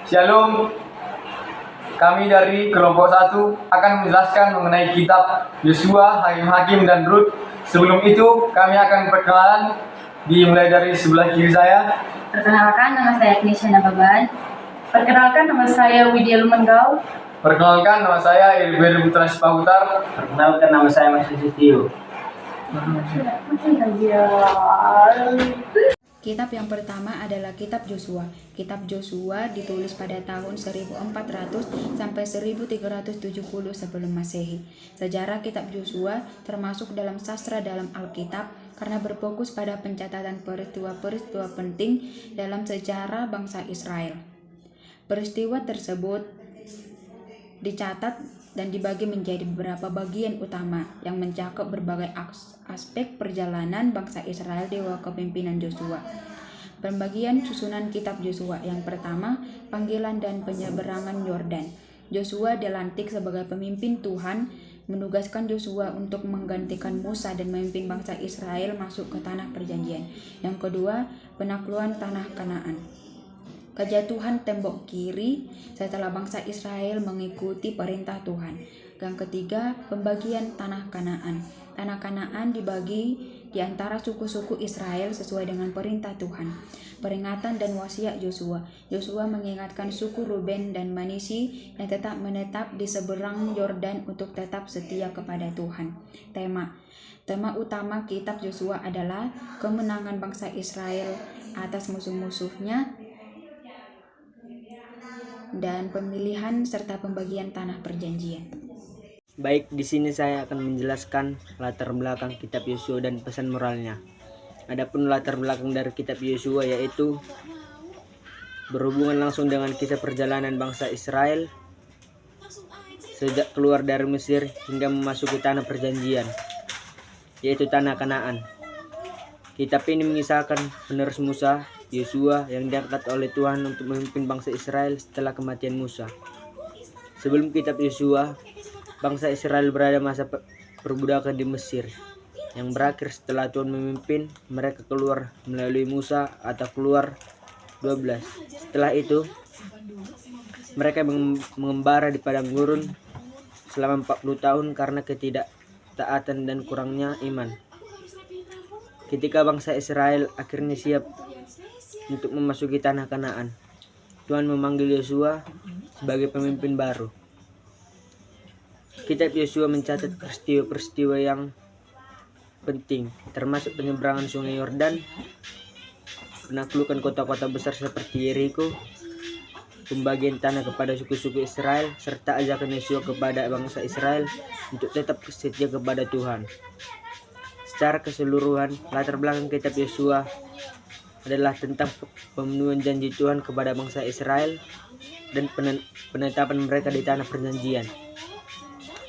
Shalom, kami dari kelompok 1 akan menjelaskan mengenai kitab Yosua, Hakim-Hakim, dan Rut. Sebelum itu, kami akan perkenalan dimulai dari sebelah kiri saya. Perkenalkan, nama saya Agnesia Nababan. Perkenalkan, nama saya Widya Lumenggau. Perkenalkan, nama saya Irwin Putra Sipahutar. Perkenalkan, nama saya Mas Sutio. Kitab yang pertama adalah Kitab Yosua. Kitab Yosua ditulis pada tahun 1400 sampai 1370 sebelum Masehi. Sejarah Kitab Yosua termasuk dalam sastra dalam Alkitab karena berfokus pada pencatatan peristiwa-peristiwa penting dalam sejarah bangsa Israel. Peristiwa tersebut dicatat dan dibagi menjadi beberapa bagian utama yang mencakup berbagai aspek perjalanan bangsa Israel di bawah kepemimpinan Yosua. Pembagian susunan kitab Yosua. Yang pertama, panggilan dan penyeberangan Yordan. Yosua dilantik sebagai pemimpin Tuhan, menugaskan Yosua untuk menggantikan Musa dan memimpin bangsa Israel masuk ke tanah perjanjian. Yang kedua, penaklukan tanah Kanaan. Kejatuhan tembok kiri setelah bangsa Israel mengikuti perintah Tuhan. Yang ketiga, pembagian tanah Kanaan. Tanah Kanaan dibagi di antara suku-suku Israel sesuai dengan perintah Tuhan. Peringatan dan wasiat Yosua. Yosua mengingatkan suku Ruben dan Manisi yang tetap menetap di seberang Yordan untuk tetap setia kepada Tuhan. Tema utama kitab Yosua adalah kemenangan bangsa Israel atas musuh-musuhnya dan pemilihan serta pembagian tanah perjanjian. Baik, di sini saya akan menjelaskan latar belakang kitab Yosua dan pesan moralnya. Adapun latar belakang dari kitab Yosua yaitu berhubungan langsung dengan kisah perjalanan bangsa Israel sejak keluar dari Mesir hingga memasuki tanah perjanjian, yaitu tanah Kanaan. Kitab ini mengisahkan penerus Musa, Yosua yang diangkat oleh Tuhan untuk memimpin bangsa Israel setelah kematian Musa. Sebelum kitab Yosua, bangsa Israel berada masa perbudakan di Mesir yang berakhir setelah Tuhan memimpin mereka keluar melalui Musa atau Keluar 12. Setelah itu, mereka mengembara di padang gurun selama 40 tahun karena ketidaktaatan dan kurangnya iman. Ketika bangsa Israel akhirnya siap untuk memasuki tanah Kanaan, Tuhan memanggil Yosua sebagai pemimpin baru. Kitab Yosua mencatat peristiwa-peristiwa yang penting, termasuk penyeberangan sungai Yordan, penaklukan kota-kota besar seperti Yeriko, pembagian tanah kepada suku-suku Israel, serta ajakan Yosua kepada bangsa Israel untuk tetap setia kepada Tuhan. Secara keseluruhan, latar belakang kitab Yosua adalah tentang pemenuhan janji Tuhan kepada bangsa Israel dan penetapan mereka di tanah perjanjian.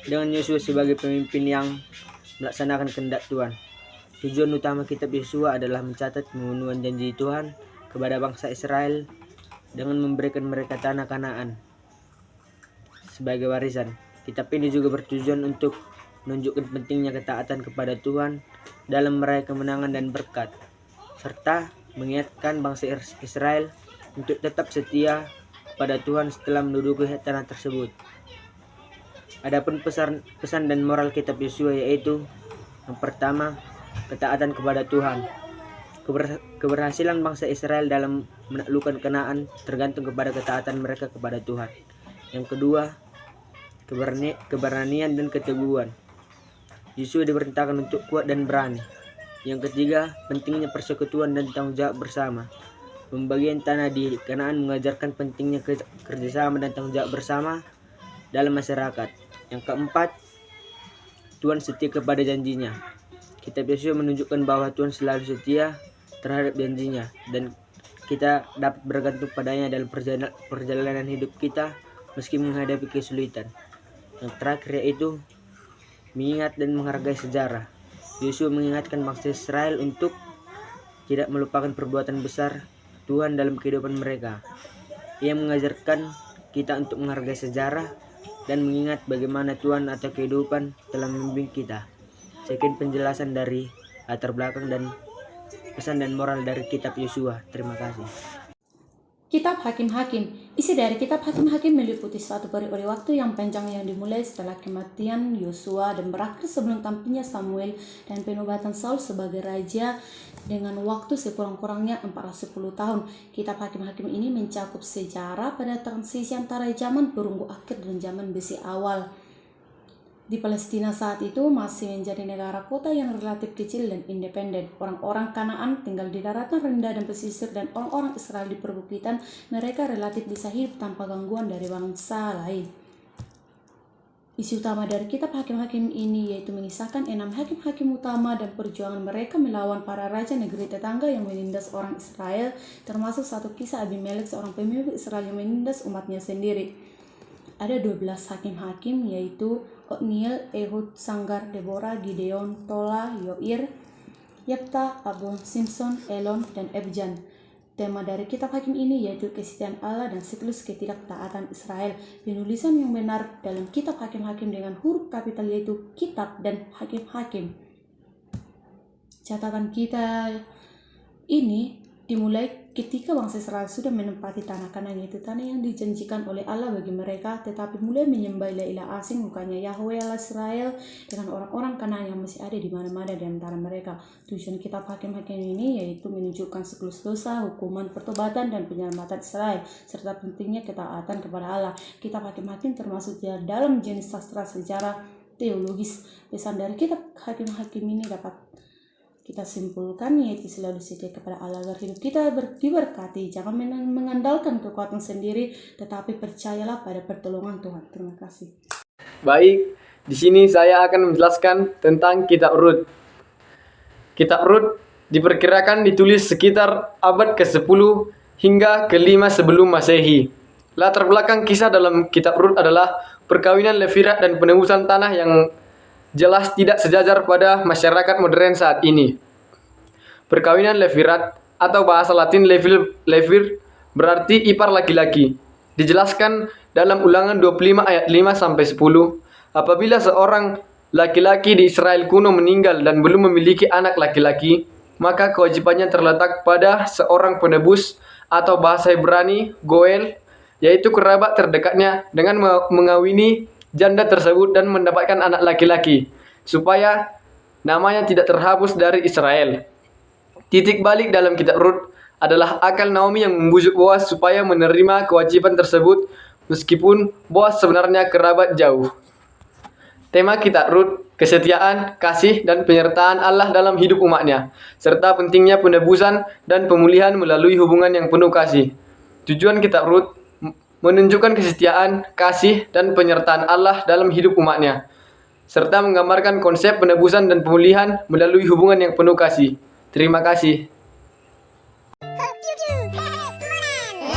Dengan Yosua sebagai pemimpin yang melaksanakan kehendak Tuhan. Tujuan utama kitab Yosua adalah mencatat pemenuhan janji Tuhan kepada bangsa Israel dengan memberikan mereka tanah Kanaan sebagai warisan. Kitab ini juga bertujuan untuk menunjukkan pentingnya ketaatan kepada Tuhan dalam meraih kemenangan dan berkat, serta mengingatkan bangsa Israel untuk tetap setia pada Tuhan setelah menduduki tanah tersebut. Adapun pesan dan moral kitab Yosua yaitu yang pertama, ketaatan kepada Tuhan. Keberhasilan bangsa Israel dalam menaklukkan Kanaan tergantung kepada ketaatan mereka kepada Tuhan. Yang kedua, keberanian dan keteguhan. Yosua diperintahkan untuk kuat dan berani. Yang ketiga, pentingnya persekutuan dan tanggung jawab bersama. Pembagian tanah di Kanaan mengajarkan pentingnya kerjasama dan tanggung jawab bersama dalam masyarakat. Yang keempat, Tuhan setia kepada janjinya. Kitab Yosua menunjukkan bahwa Tuhan selalu setia terhadap janjinya dan kita dapat bergantung padanya dalam perjalanan hidup kita meski menghadapi kesulitan. Yang terakhir yaitu mengingat dan menghargai sejarah. Yosua mengingatkan bangsa Israel untuk tidak melupakan perbuatan besar Tuhan dalam kehidupan mereka. Ia mengajarkan kita untuk menghargai sejarah dan mengingat bagaimana Tuhan atau kehidupan telah membimbing kita. Sekian penjelasan dari latar belakang dan pesan dan moral dari kitab Yosua. Terima kasih. Kitab Hakim-Hakim. Isi dari kitab Hakim-Hakim meliputi suatu periode waktu yang panjang yang dimulai setelah kematian Yosua dan berakhir sebelum tampilnya Samuel dan penobatan Saul sebagai raja dengan waktu sekurang-kurangnya 410 tahun. Kitab Hakim-Hakim ini mencakup sejarah pada transisi antara zaman perunggu akhir dan zaman besi awal. Di Palestina saat itu masih menjadi negara kota yang relatif kecil dan independen. Orang-orang Kanaan tinggal di daratan rendah dan pesisir, dan orang-orang Israel di perbukitan. Mereka relatif bisa hidup tanpa gangguan dari bangsa lain. Isi utama dari kitab Hakim-Hakim ini yaitu mengisahkan 6 hakim-hakim utama dan perjuangan mereka melawan para raja negeri tetangga yang menindas orang Israel, termasuk satu kisah Abimelek, seorang pemimpin Israel yang menindas umatnya sendiri. Ada 12 hakim-hakim yaitu Otniel, Ehud, Sanggar, Deborah, Gideon, Tola, Yoir, Yefta, Abon, Simpson, Elon, dan Ebjan. Tema dari kitab hakim ini yaitu kesetiaan Allah dan siklus ketidaktaatan Israel. Penulisan yang benar dalam kitab hakim-hakim dengan huruf kapital yaitu kitab dan hakim-hakim. Catatan kita ini dimulai ketika bangsa Israel sudah menempati tanah Kanaan, yaitu tanah yang dijanjikan oleh Allah bagi mereka, tetapi mulai menyembah ilah asing, bukannya Yahweh Allah Israel, dengan orang-orang Kanaan yang masih ada di mana-mana di antara mereka. Tujuan kitab Hakim-Hakim ini yaitu menunjukkan siklus dosa, hukuman, pertobatan, dan penyelamatan Israel, serta pentingnya ketaatan kepada Allah. Kitab Hakim-Hakim termasuk dalam jenis sastra sejarah teologis. Pesan dari kitab Hakim-Hakim ini dapat kita simpulkan yaitu selalu setia kepada Allah agar hidup kita diberkati. Jangan mengandalkan kekuatan sendiri, tetapi percayalah pada pertolongan Tuhan. Terima kasih. Baik, di sini saya akan menjelaskan tentang kitab Rut. Kitab Rut diperkirakan ditulis sekitar abad ke-10 hingga ke-5 sebelum Masehi. Latar belakang kisah dalam kitab Rut adalah perkawinan Levirat dan penebusan tanah yang jelas tidak sejajar pada masyarakat modern saat ini. Perkawinan Levirat atau bahasa Latin levir berarti ipar laki-laki. Dijelaskan dalam Ulangan 25 ayat 5 sampai 10, apabila seorang laki-laki di Israel kuno meninggal dan belum memiliki anak laki-laki, maka kewajibannya terletak pada seorang penebus atau bahasa Ibrani goel, yaitu kerabat terdekatnya, dengan mengawini janda tersebut dan mendapatkan anak laki-laki, supaya namanya tidak terhapus dari Israel. Titik balik dalam kitab Rut adalah akal Naomi yang membujuk Boaz supaya menerima kewajiban tersebut, meskipun Boaz sebenarnya kerabat jauh. Tema kitab Rut, kesetiaan, kasih, dan penyertaan Allah dalam hidup umatnya, serta pentingnya penebusan dan pemulihan melalui hubungan yang penuh kasih. Tujuan kitab Rut menunjukkan kesetiaan, kasih, dan penyertaan Allah dalam hidup umatnya, serta menggambarkan konsep penebusan dan pemulihan melalui hubungan yang penuh kasih. Terima kasih.